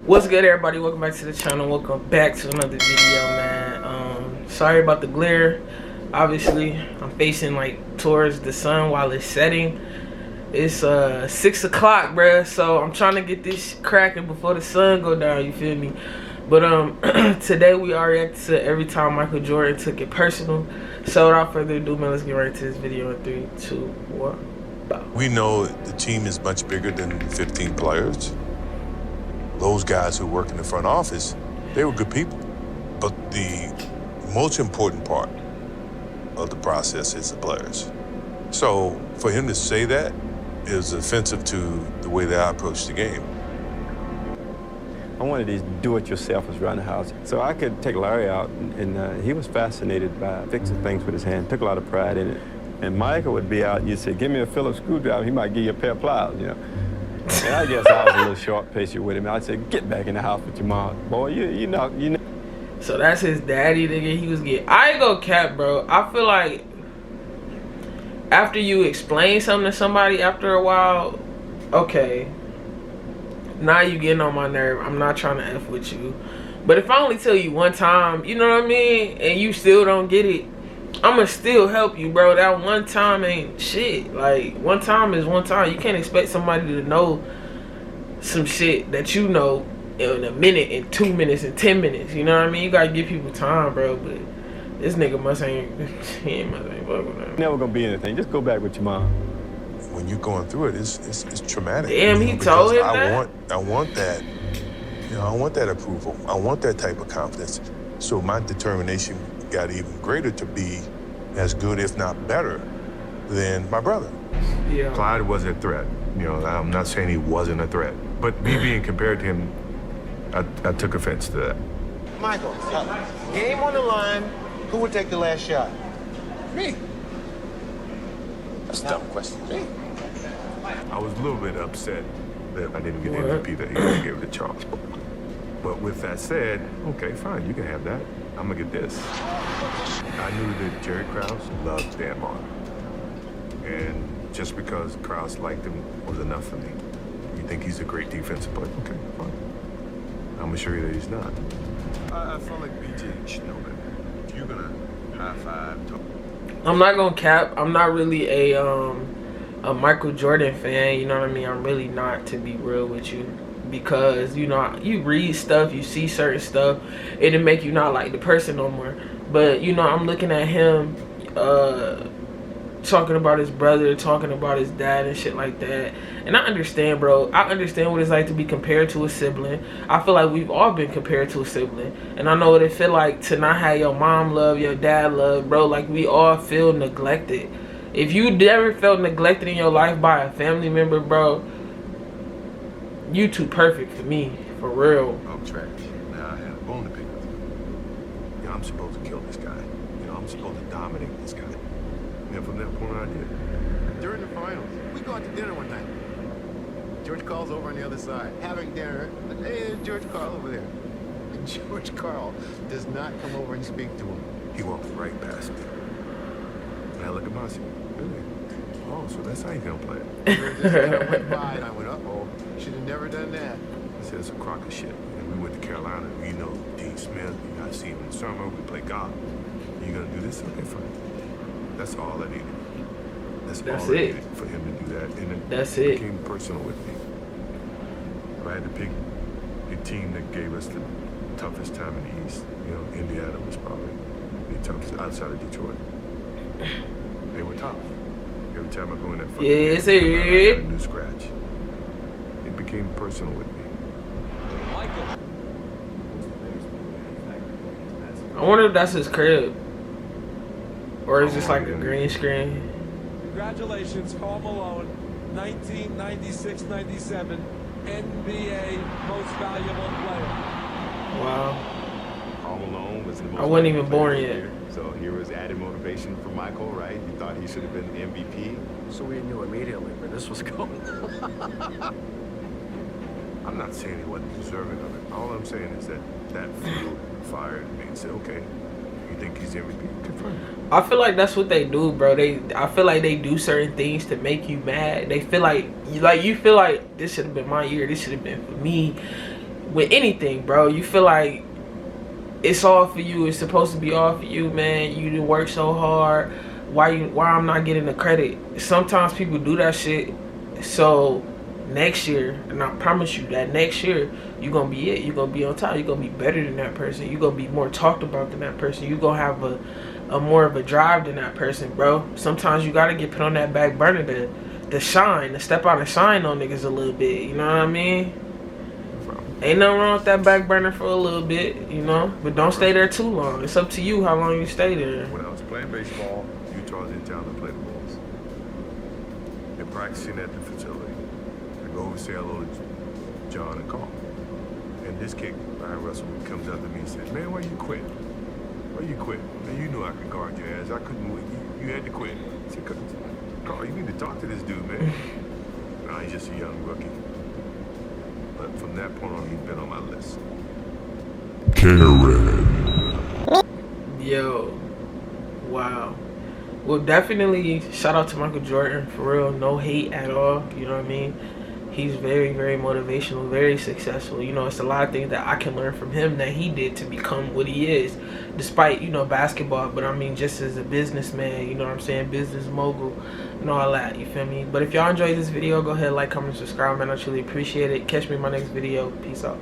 What's good, everybody? Welcome back to the channel. Welcome back to another video, man. Sorry about the glare. Obviously, I'm facing like towards the sun while it's setting. It's 6 o'clock, bruh. So I'm trying to get this cracking before the sun go down. You feel me? But today we are reacting to every time Michael Jordan took it personal. So without further ado, man, let's get right into this video in 3, 2, 1. Bow. We know the team is much bigger than 15 players. Those guys who work in the front office, they were good people. But the most important part of the process is the players. So for him to say that is offensive to the way that I approach the game. I wanted these do-it-yourselfers around the house. So I could take Larry out, and he was fascinated by fixing things with his hand, took a lot of pride in it. And Michael would be out, and you'd say, give me a Phillips screwdriver, he might give you a pair of pliers, you know. And I guess I was a little short-paced with him. I'd say, get back in the house with your mom. Boy, you know. So that's his daddy, nigga. He was getting... I ain't gonna cap, bro. I feel like after you explain something to somebody after a while, okay, now you getting on my nerve. I'm not trying to F with you. But if I only tell you one time, you know what I mean, and you still don't get it, I'ma still help you, bro. That one time ain't shit. Like, one time is one time. You can't expect somebody to know some shit that you know in a minute, in 2 minutes, in 10 minutes. You know what I mean? You gotta give people time, bro. But this nigga must ain't, he must ain't fucking with Never gonna be anything. Just go back with your mom. When you're going through it, it's traumatic. Damn, he told him that? I want that, you know, I want that approval. I want that type of confidence. So my determination got even greater to be as good, if not better, than my brother. Yeah. Clyde was a threat. You know, I'm not saying he wasn't a threat, but me being compared to him, I took offense to that. Michael, game on the line, who would take the last shot? Me. That's a dumb question. Me. I was a little bit upset that I didn't get the MVP that he gave it to Charles. But with that said, okay, fine, you can have that. I'm gonna get this. I knew that Jerry Krause loved Dan Martin. And just because Krause liked him was enough for me. You think he's a great defensive player? Okay, fine. I'm gonna show you that he's not. I felt like BJ should know that. If you're gonna high five, talk. I'm not gonna cap. I'm not really a Michael Jordan fan. You know what I mean? I'm really not, to be real with you. Because, you know, you read stuff, you see certain stuff, it'll make you not like the person no more. But, you know, I'm looking at him talking about his brother, talking about his dad and shit like that. And I understand, bro. I understand what it's like to be compared to a sibling. I feel like we've all been compared to a sibling. And I know what it feel like to not have your mom love, your dad love, bro. Like, we all feel neglected. If you never felt neglected in your life by a family member, bro, you too perfect for me, for real. I'm trash. Now I had a bone to pick with you. You know, I'm supposed to kill this guy. You know, I'm supposed to dominate this guy. And from that point on, I did. During the finals, we go out to dinner one night. George Carl's over on the other side, having dinner. Hey, George Carl over there. And George Carl does not come over and speak to him. He walked right past me. And I look at Mossy. Really? Oh, so that's how you gonna play it. I went by and I went, uh-oh, should have never done that. I said, it's a crock of shit. And we went to Carolina. You know Dean Smith. You gotta see him in the summer. We play golf. You gonna do this? Okay, fine. That's all I needed. That's all I needed for him to do that. And it became personal with me. If I had to pick the team that gave us the toughest time in the East, you know, Indiana was probably the toughest outside of Detroit. They were tough. Every time I go in that fucking game, I got a new scratch. It became personal with me. I wonder if that's his crib. Or is this like a green screen? Congratulations, Karl Malone, 1996-97 NBA Most Valuable Player. Wow. Karl Malone was the most I wasn't even born yet. Year. So here was added motivation for Michael, right? You thought he should have been the MVP. So we knew immediately where this was going. I'm not saying he wasn't deserving of it. All I'm saying is that fueled fired me and said, okay, you think he's MVP? Confirm. I feel like that's what they do, bro. I feel like they do certain things to make you mad. They feel like you feel like this should have been my year. This should have been for me. with anything, bro. You feel like it's all for you. It's supposed to be all for you, man. You didn't work so hard. Why I'm not getting the credit? Sometimes people do that shit. So next year, and I promise you that next year, you're gonna be it. You're gonna be on top. You're gonna be better than that person. You're gonna be more talked about than that person. You're gonna have a more of a drive than that person, bro. Sometimes you gotta get put on that back burner to shine, to step out and shine on niggas a little bit. You know what I mean? Ain't nothing wrong with that back burner for a little bit, you know? But don't stay there too long. It's up to you how long you stay there. When I was playing baseball, Utah was in town to play the Bulls. They're practicing at the facility. I go over and say hello to John and Carl. And this kid, Ryan Russell, comes up to me and says, man, why you quit? Why you quit? Man, you knew I could guard your ass. I couldn't win. You had to quit. I said, Carl, you need to talk to this dude, man. Nah, he's just a young rookie. But from that point on, he's been on my list. Yo. Wow. Well, definitely shout out to Michael Jordan, for real. No hate at all, you know what I mean? He's very, very motivational, very successful. You know, it's a lot of things that I can learn from him that he did to become what he is, despite, you know, basketball. But I mean, just as a businessman, you know what I'm saying, business mogul and all that, you feel me? But if y'all enjoyed this video, go ahead, like, comment, subscribe, man. I truly appreciate it. Catch me in my next video. Peace out.